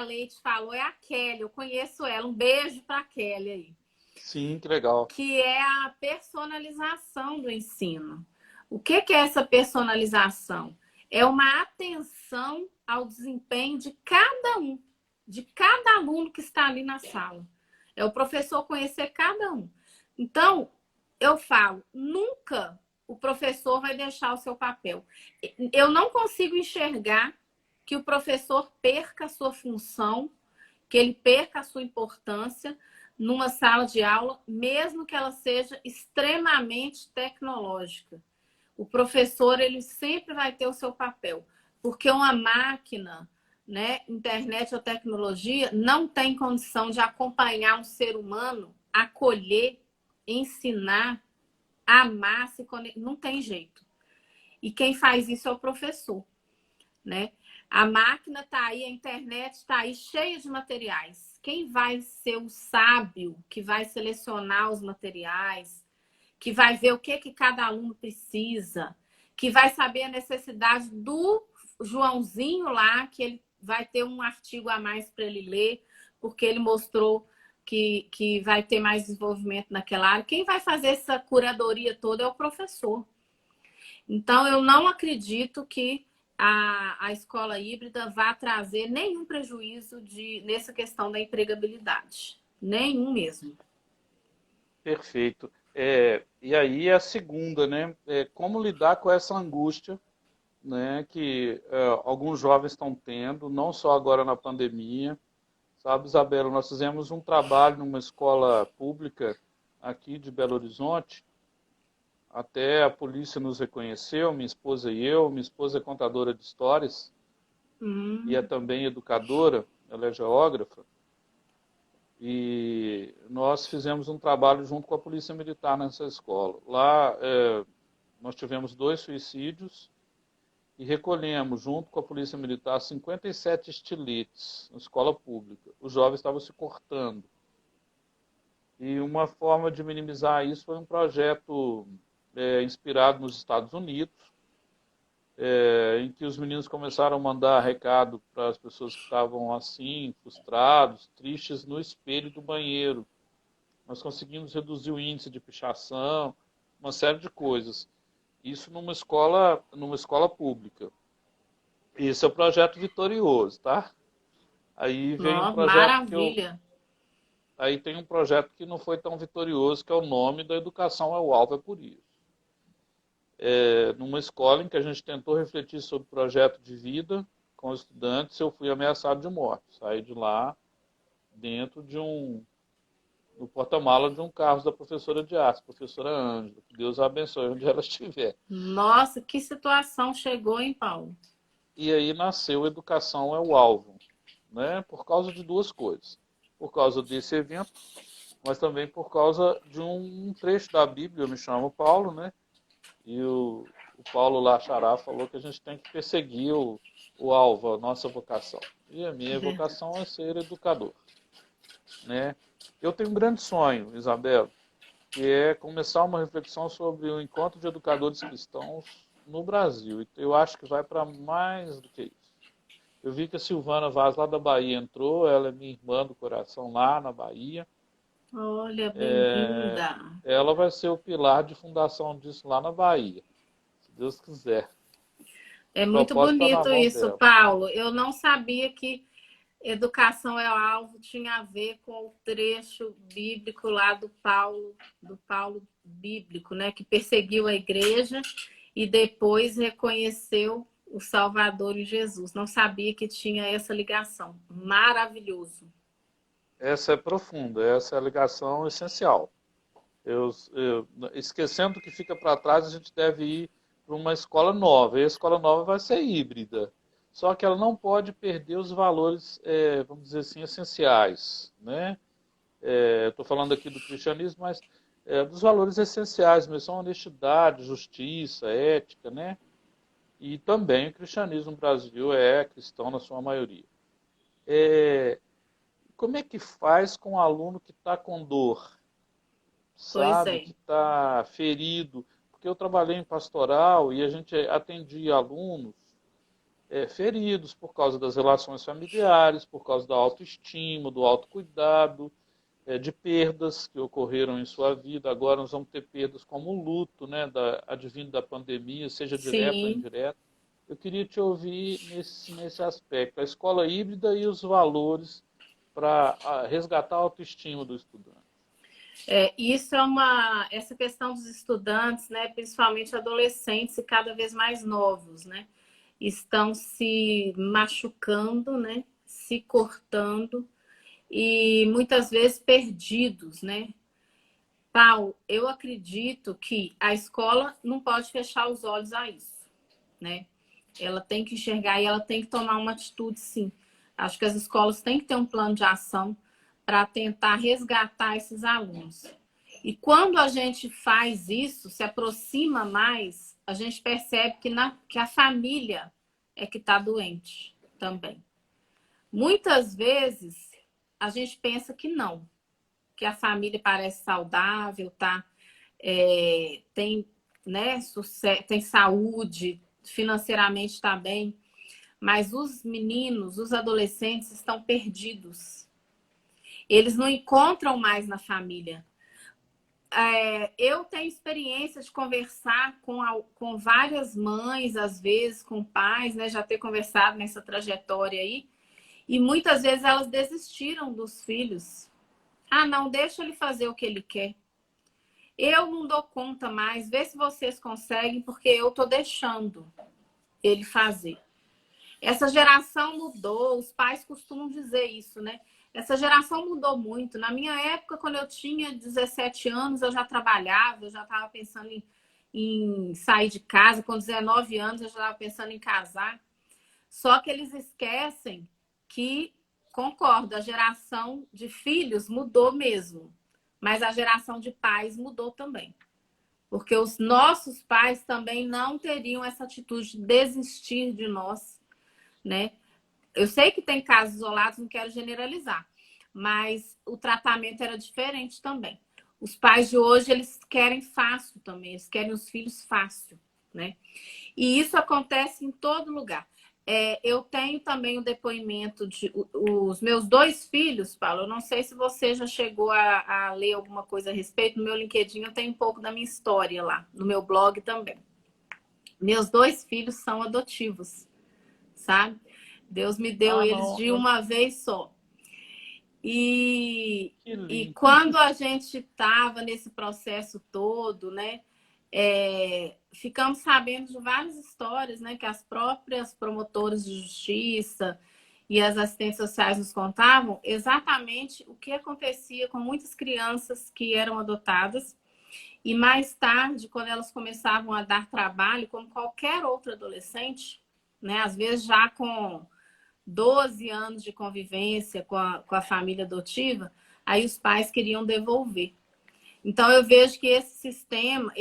Leite falou é a Kelly. Eu conheço ela. Um beijo para a Kelly aí. Sim, que legal. Que é a personalização do ensino. O que é essa personalização? É uma atenção ao desempenho de cada um. de cada aluno que está ali na sala. É o professor conhecer cada um. Então, eu falo, nunca o professor vai deixar o seu papel. Eu não consigo enxergar que o professor perca a sua função, que ele perca a sua importância numa sala de aula, mesmo que ela seja extremamente tecnológica. O professor, ele sempre vai ter o seu papel, porque uma máquina, né, internet ou tecnologia, não tem condição de acompanhar um ser humano, acolher, ensinar, amar, se conectar. Não tem jeito. E quem faz isso é o professor, né? A máquina está aí, a internet está aí cheia de materiais. Quem vai ser o sábio que vai selecionar os materiais, que vai ver o que cada aluno precisa, que vai saber a necessidade do Joãozinho lá, que ele vai ter um artigo a mais para ele ler, porque ele mostrou que vai ter mais desenvolvimento naquela área. Quem vai fazer essa curadoria toda é o professor. Então, eu não acredito que a escola híbrida vá trazer nenhum prejuízo nessa questão da empregabilidade. Nenhum mesmo. Perfeito. E aí a segunda, né? Como lidar com essa angústia, né, que alguns jovens estão tendo, não só agora na pandemia. Sabe, Isabela, nós fizemos um trabalho numa escola pública aqui de Belo Horizonte. Até a polícia nos reconheceu, minha esposa e eu. Minha esposa é contadora de histórias e é também educadora, ela é geógrafa. E nós fizemos um trabalho junto com a Polícia Militar nessa escola. Lá nós tivemos 2 suicídios e recolhemos, junto com a Polícia Militar, 57 estiletes na escola pública. Os jovens estavam se cortando. E uma forma de minimizar isso foi um projeto inspirado nos Estados Unidos, em que os meninos começaram a mandar recado para as pessoas que estavam assim, frustrados, tristes, no espelho do banheiro. Nós conseguimos reduzir o índice de pichação, uma série de coisas. Isso numa escola pública. Esse é o projeto vitorioso, tá? Aí veio um projeto Maravilha. Aí tem um projeto que não foi tão vitorioso, que é o nome da Educação é o Alvo, é por isso. Numa escola em que a gente tentou refletir sobre o projeto de vida com os estudantes, eu fui ameaçado de morte. Saí de lá dentro no porta-mala de um carro da professora de arte, professora Ângela. Que Deus a abençoe onde ela estiver. Nossa, que situação chegou, hein, Paulo? E aí nasceu Educação é o Alvo, né? Por causa de 2 coisas. Por causa desse evento, mas também por causa de um trecho da Bíblia. Eu me chamo Paulo, né? E o Paulo lá, Xará, falou que a gente tem que perseguir o alvo, a nossa vocação. E a minha vocação é ser educador, né? Eu tenho um grande sonho, Isabel, que é começar uma reflexão sobre o encontro de educadores cristãos no Brasil. E eu acho que vai para mais do que isso. Eu vi que a Silvana Vaz, lá da Bahia, entrou. Ela é minha irmã do coração lá na Bahia. Olha, bem-vinda. Ela vai ser o pilar de fundação disso lá na Bahia, se Deus quiser. É O muito propósito está na bonito mão isso, dela. Paulo. Eu não sabia que educação é o alvo tinha a ver com o trecho bíblico lá do Paulo bíblico, né? Que perseguiu a igreja e depois reconheceu o Salvador e Jesus. Não sabia que tinha essa ligação. Maravilhoso. Essa é profunda, essa é a ligação essencial. Esquecendo o que fica para trás, a gente deve ir para uma escola nova. E a escola nova vai ser híbrida. Só que ela não pode perder os valores, vamos dizer assim, essenciais, né? Estou falando aqui do cristianismo, mas dos valores essenciais, mas são honestidade, justiça, ética, né? E também o cristianismo no Brasil é cristão na sua maioria. Como é que faz com um aluno que está com dor, Pois sabe, é. que está ferido? Porque eu trabalhei em pastoral e a gente atendia alunos feridos por causa das relações familiares, por causa da autoestima, do autocuidado, de perdas que ocorreram em sua vida. Agora nós vamos ter perdas como o luto, né, advindo da pandemia, seja direto ou Sim. indireto. Eu queria te ouvir nesse aspecto, a escola híbrida e os valores para resgatar a autoestima do estudante. Isso essa questão dos estudantes, né, principalmente adolescentes e cada vez mais novos, né, estão se machucando, né, se cortando e muitas vezes perdidos, né? Paulo, eu acredito que a escola não pode fechar os olhos a isso, né? Ela tem que enxergar e ela tem que tomar uma atitude, sim. Acho que as escolas têm que ter um plano de ação para tentar resgatar esses alunos. E quando a gente faz isso, se aproxima mais, a gente percebe que a família é que está doente também. Muitas vezes a gente pensa que não, que a família parece saudável, tá? Tem, né, tem saúde, financeiramente está bem, mas os meninos, os adolescentes estão perdidos. Eles não encontram mais na família. Eu tenho experiência de conversar com várias mães, às vezes com pais, né? Já ter conversado nessa trajetória aí. E muitas vezes elas desistiram dos filhos. Ah, não, deixa ele fazer o que ele quer. Eu não dou conta mais. Vê se vocês conseguem, porque eu tô deixando ele fazer. Essa geração mudou, os pais costumam dizer isso, né? Essa geração mudou muito. Na minha época, quando eu tinha 17 anos, eu já trabalhava, eu já estava pensando em sair de casa. Com 19 anos, eu já estava pensando em casar. Só que eles esquecem que, concordo, a geração de filhos mudou mesmo. Mas a geração de pais mudou também. Porque os nossos pais também não teriam essa atitude de desistir de nós, né? Eu sei que tem casos isolados, não quero generalizar, mas o tratamento era diferente também. Os pais de hoje, eles querem fácil também, eles querem os filhos fácil, né? E isso acontece em todo lugar. Eu tenho também o depoimento de os meus 2 filhos, Paulo. Eu não sei se você já chegou a ler alguma coisa a respeito. No meu LinkedIn eu tenho um pouco da minha história lá, no meu blog também. Meus 2 filhos são adotivos, sabe? Deus me deu eles de uma vez só. E quando a gente estava nesse processo todo, né? Ficamos sabendo de várias histórias, né, que as próprias promotoras de justiça e as assistentes sociais nos contavam exatamente o que acontecia com muitas crianças que eram adotadas e mais tarde, quando elas começavam a dar trabalho, como qualquer outro adolescente, né, às vezes já com 12 anos de convivência com a família adotiva, aí os pais queriam devolver. Então, eu vejo que esse sistema,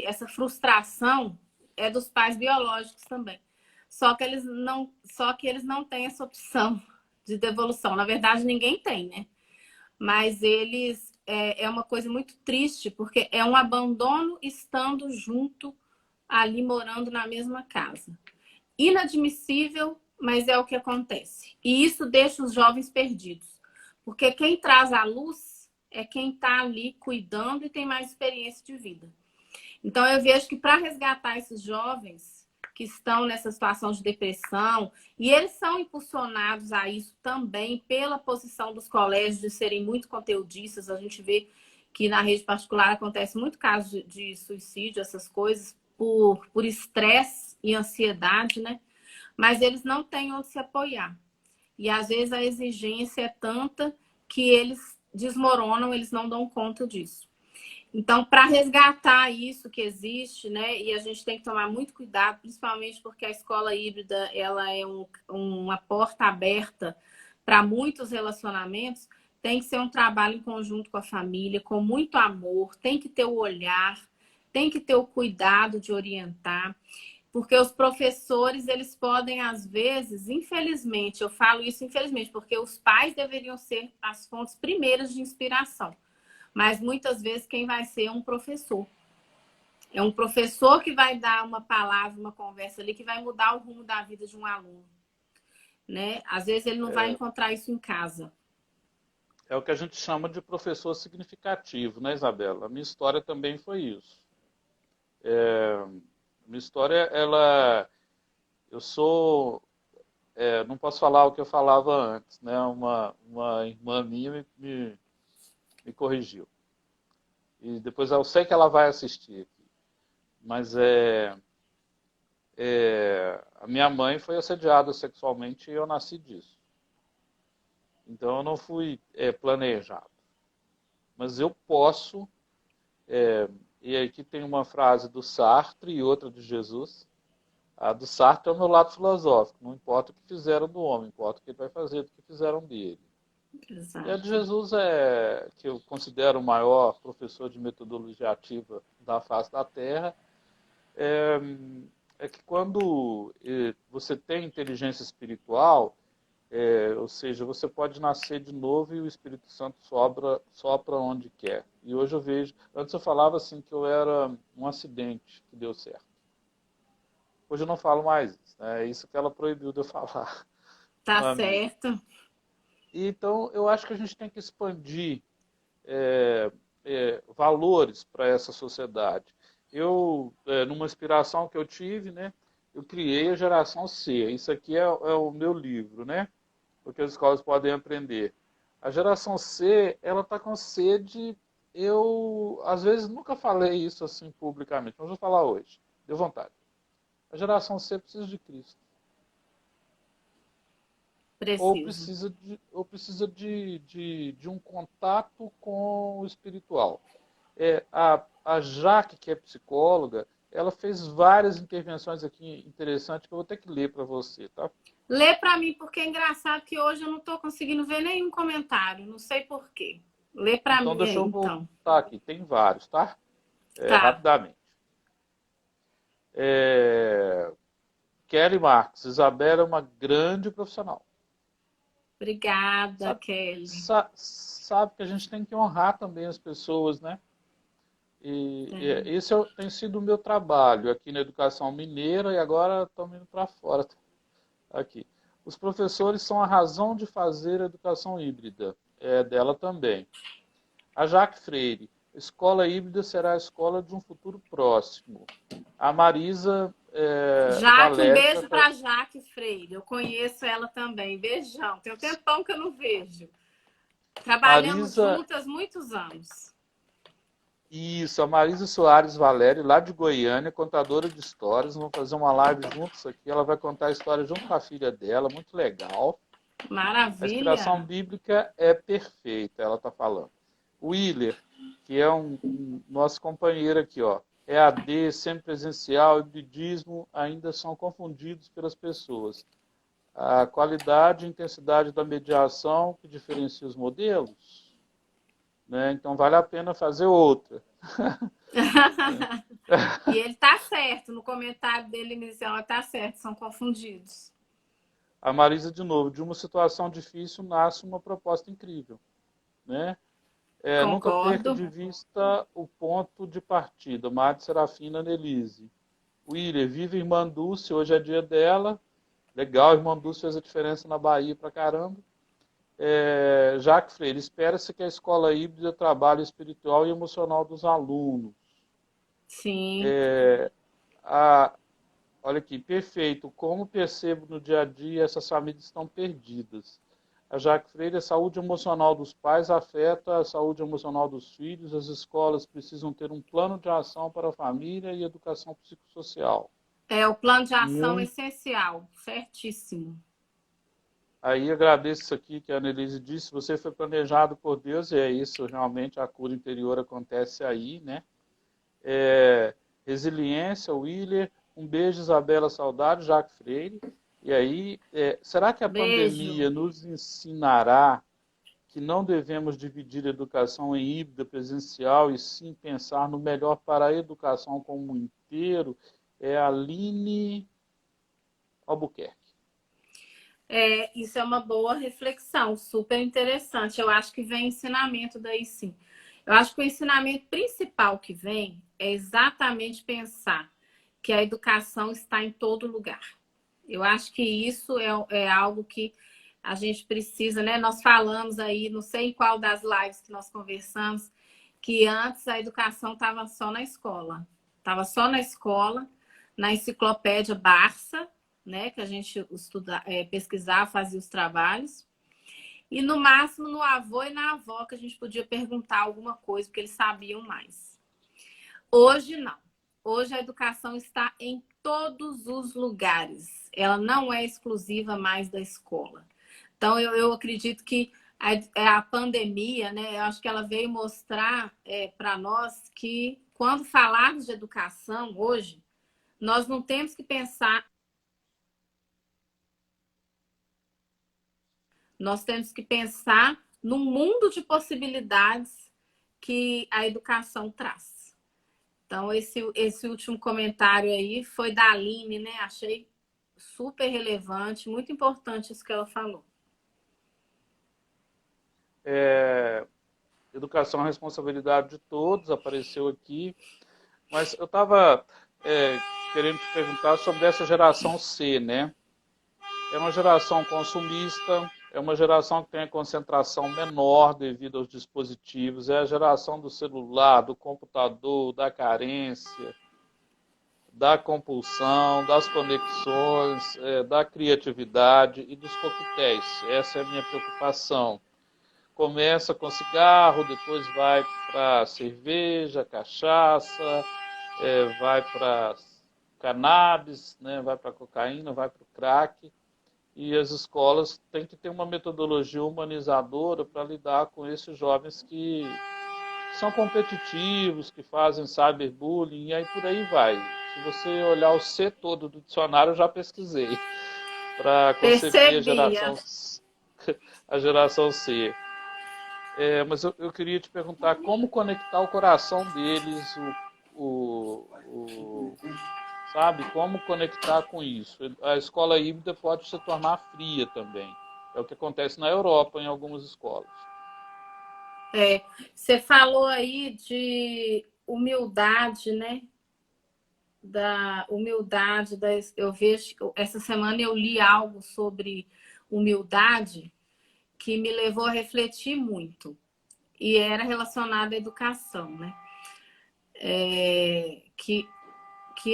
essa frustração é dos pais biológicos também. Só que eles não têm essa opção de devolução. Na verdade, ninguém tem, né? Mas eles é uma coisa muito triste, porque é um abandono estando junto, ali morando na mesma casa. Inadmissível, mas é o que acontece. E isso deixa os jovens perdidos. Porque quem traz a luz é quem está ali cuidando e tem mais experiência de vida. Então, eu vejo que para resgatar esses jovens que estão nessa situação de depressão, e eles são impulsionados a isso também pela posição dos colégios de serem muito conteudistas. A gente vê que na rede particular acontece muito caso de suicídio, essas coisas, por estresse e ansiedade, né? Mas eles não têm onde se apoiar. E às vezes a exigência é tanta que eles desmoronam, eles não dão conta disso. Então, para resgatar isso que existe, né, e a gente tem que tomar muito cuidado, principalmente porque a escola híbrida ela é uma porta aberta para muitos relacionamentos, tem que ser um trabalho em conjunto com a família, com muito amor, tem que ter o olhar, tem que ter o cuidado de orientar. Porque os professores, eles podem, às vezes, infelizmente, eu falo isso infelizmente, porque os pais deveriam ser as fontes primeiras de inspiração. Mas muitas vezes quem vai ser é um professor. É um professor que vai dar uma palavra, uma conversa ali, que vai mudar o rumo da vida de um aluno. Né? Às vezes ele não vai encontrar isso em casa. É o que a gente chama de professor significativo, né, Isabela? A minha história também foi isso. Minha história, ela... Eu sou... não posso falar o que eu falava antes, né? Uma irmã minha me corrigiu. E depois eu sei que ela vai assistir aqui. Mas a minha mãe foi assediada sexualmente e eu nasci disso. Então eu não fui planejado. Mas eu posso... e aqui tem uma frase do Sartre e outra de Jesus. A do Sartre é o meu lado filosófico. Não importa o que fizeram do homem, importa o que ele vai fazer do que fizeram dele. E a de Exato. Jesus que eu considero o maior professor de metodologia ativa da face da Terra, é que quando você tem inteligência espiritual, ou seja, você pode nascer de novo e o Espírito Santo sopra onde quer. E hoje eu vejo... Antes eu falava assim que eu era um acidente que deu certo. Hoje eu não falo mais isso, né? É isso que ela proibiu de eu falar, Tá uma amiga. certo. Então, eu acho que a gente tem que expandir valores para essa sociedade. Numa inspiração que eu tive, né, eu criei a Geração C. Isso aqui é o meu livro, né? O que as escolas podem aprender. A Geração C, ela está com sede. Eu, às vezes, nunca falei isso assim publicamente, mas vou falar hoje. Deu vontade. A Geração C precisa de Cristo. Preciso. Ou precisa de um contato com o espiritual. A Jaque, que é psicóloga, ela fez várias intervenções aqui interessantes que eu vou ter que ler para você, tá? Lê para mim, porque é engraçado que hoje eu não estou conseguindo ver nenhum comentário. Não sei por quê. Lê para Então, mim deixa aí, eu então. voltar aqui. Tem vários, tá? Tá. Rapidamente. Kelly Marques. Isabela é uma grande profissional. Obrigada, Sabe, Kelly. sabe que a gente tem que honrar também as pessoas, né? E Tem. esse tem sido o meu trabalho aqui na Educação Mineira e agora estamos indo para fora. Aqui. Os professores são a razão de fazer a educação híbrida. É dela também. A Jaque Freire. Escola híbrida será a escola de um futuro próximo. A Marisa Jaque, um Valéria. beijo para Jaque Freire. Eu conheço ela também. Beijão. Tem um tempão que eu não vejo. Trabalhamos Marisa. juntas muitos anos. Isso, a Marisa Soares Valério, lá de Goiânia, contadora de histórias. Vamos fazer uma live juntos aqui. Ela vai contar a história junto com a filha dela, muito legal. A inspiração Maravilha. bíblica é perfeita, ela está falando. O Willer, que é um nosso companheiro aqui, ó. EAD, semipresencial, hibridismo ainda são confundidos pelas pessoas. A qualidade e intensidade da mediação que diferencia os modelos, né? Então vale a pena fazer outra. E ele tá certo. No comentário dele inicial, tá certo. São confundidos. A Marisa, de novo, de uma situação difícil nasce uma proposta incrível, né? Nunca perca Concordo. de vista o ponto de partida. Marte Serafina Nelise. William, viva Irmã Dulce, hoje é dia dela. Legal, Irmã Dulce fez a diferença na Bahia pra caramba. Jaque Freire, espera-se que a escola híbrida trabalhe espiritual e emocional dos alunos. Sim. Olha aqui, perfeito. Como percebo no dia a dia, essas famílias estão perdidas. A Jaque Freire, a saúde emocional dos pais afeta a saúde emocional dos filhos. As escolas precisam ter um plano de ação para a família e educação psicossocial. O plano de ação é Muito. essencial. Certíssimo. Aí agradeço isso aqui que a Annelise disse. Você foi planejado por Deus e é isso, realmente a cura interior acontece aí, né? Resiliência, Willer. Um beijo, Isabela, saudade, Jaque Freire. E aí, será que a Beijo. pandemia nos ensinará que não devemos dividir a educação em híbrida presencial e sim pensar no melhor para a educação como um inteiro? É a Aline Albuquerque. Isso é uma boa reflexão, super interessante. Eu acho que vem ensinamento daí sim. Eu acho que o ensinamento principal que vem é exatamente pensar que a educação está em todo lugar. Eu acho que isso é algo que a gente precisa, né? Nós falamos aí, não sei em qual das lives que nós conversamos, que antes a educação estava só na escola. Estava só na escola, na enciclopédia Barça, né, que a gente pesquisava, fazia os trabalhos. E no máximo no avô e na avó, que a gente podia perguntar alguma coisa, porque eles sabiam mais. Hoje não. Hoje a educação está em todos os lugares. Ela não é exclusiva mais da escola. Então, eu acredito que a pandemia, né, eu acho que ela veio mostrar para nós que, quando falarmos de educação hoje, nós não temos que pensar. Nós temos que pensar no mundo de possibilidades que a educação traz. Então, esse último comentário aí foi da Aline, né? Achei super relevante, muito importante isso que ela falou. Educação é uma responsabilidade de todos, apareceu aqui. Mas eu estava querendo te perguntar sobre essa geração C, né? É uma geração consumista, é uma geração que tem a concentração menor devido aos dispositivos, é a geração do celular, do computador, da carência, da compulsão, das conexões, da criatividade e dos coquetéis. Essa é a minha preocupação. Começa com cigarro, depois vai para cerveja, cachaça, vai para cannabis, né? Vai para cocaína, vai para o crack. E as escolas têm que ter uma metodologia humanizadora para lidar com esses jovens que são competitivos, que fazem cyberbullying, e aí por aí vai. Se você olhar o C todo do dicionário, eu já pesquisei, para conceber a geração C. Mas eu queria te perguntar como conectar o coração deles, sabe? Como conectar com isso? A escola híbrida pode se tornar fria também. É o que acontece na Europa, em algumas escolas. Você falou aí de humildade, né? Da humildade. Eu vejo, essa semana eu li algo sobre humildade que me levou a refletir muito. E era relacionado à educação, né? Que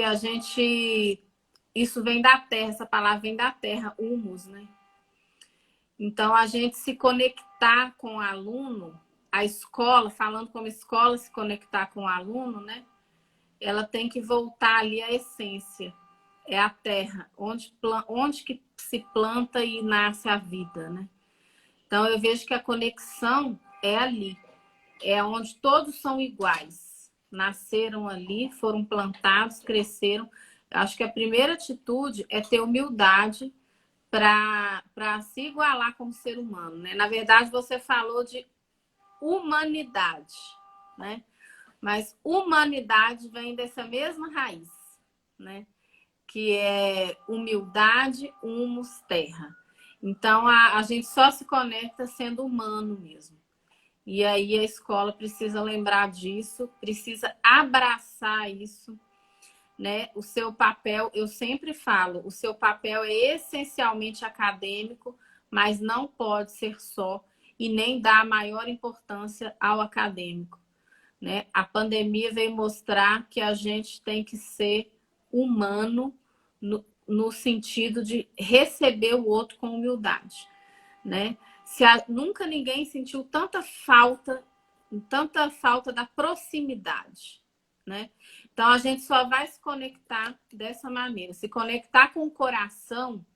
a gente... Isso vem da terra, essa palavra vem da terra, humus, né? Então, a gente se conectar com o aluno, a escola, falando como escola se conectar com o aluno, né? Ela tem que voltar ali à essência. É a terra, onde que se planta e nasce a vida, né? Então, eu vejo que a conexão é ali. É onde todos são iguais. Nasceram ali, foram plantados, cresceram. Acho que a primeira atitude é ter humildade para se igualar como ser humano, né? Na verdade, você falou de humanidade, né? Mas humanidade vem dessa mesma raiz, né? Que é humildade, humus, terra. Então, a gente só se conecta sendo humano mesmo. E aí a escola precisa lembrar disso, precisa abraçar isso, né? O seu papel, eu sempre falo, o seu papel é essencialmente acadêmico, mas não pode ser só e nem dar maior importância ao acadêmico, né? A pandemia veio mostrar que a gente tem que ser humano no sentido de receber o outro com humildade, né? Nunca ninguém sentiu tanta falta da proximidade, né? Então, a gente só vai se conectar dessa maneira. Se conectar com o coração,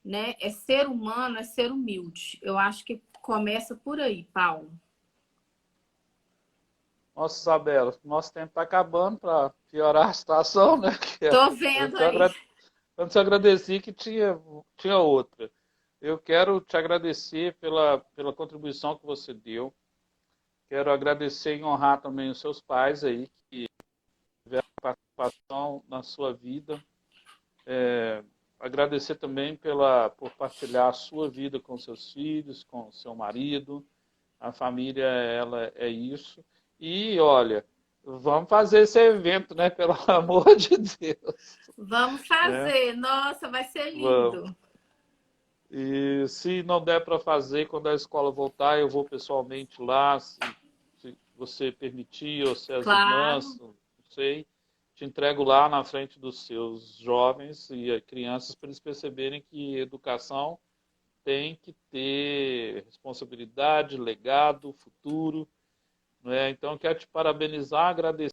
né? É ser humano, é ser humilde. Eu acho que começa por aí, Paulo. Nossa, Isabela, nosso tempo está acabando para piorar a situação, né? Tô vendo aí. Antes eu agradeci que tinha outra. Eu quero te agradecer pela contribuição que você deu. Quero agradecer e honrar também os seus pais aí, que tiveram participação na sua vida. Agradecer também por partilhar a sua vida com seus filhos, com seu marido. A família, ela é isso. E, olha, vamos fazer esse evento, né? Pelo amor de Deus. Vamos fazer. Nossa, vai ser lindo. Vamos. E se não der para fazer, quando a escola voltar, eu vou pessoalmente lá, se você permitir, ou se as irmãs, não sei. te entrego lá na frente dos seus jovens e crianças para eles perceberem que educação tem que ter responsabilidade, legado, futuro. Não é? Então, quero te parabenizar, agradecer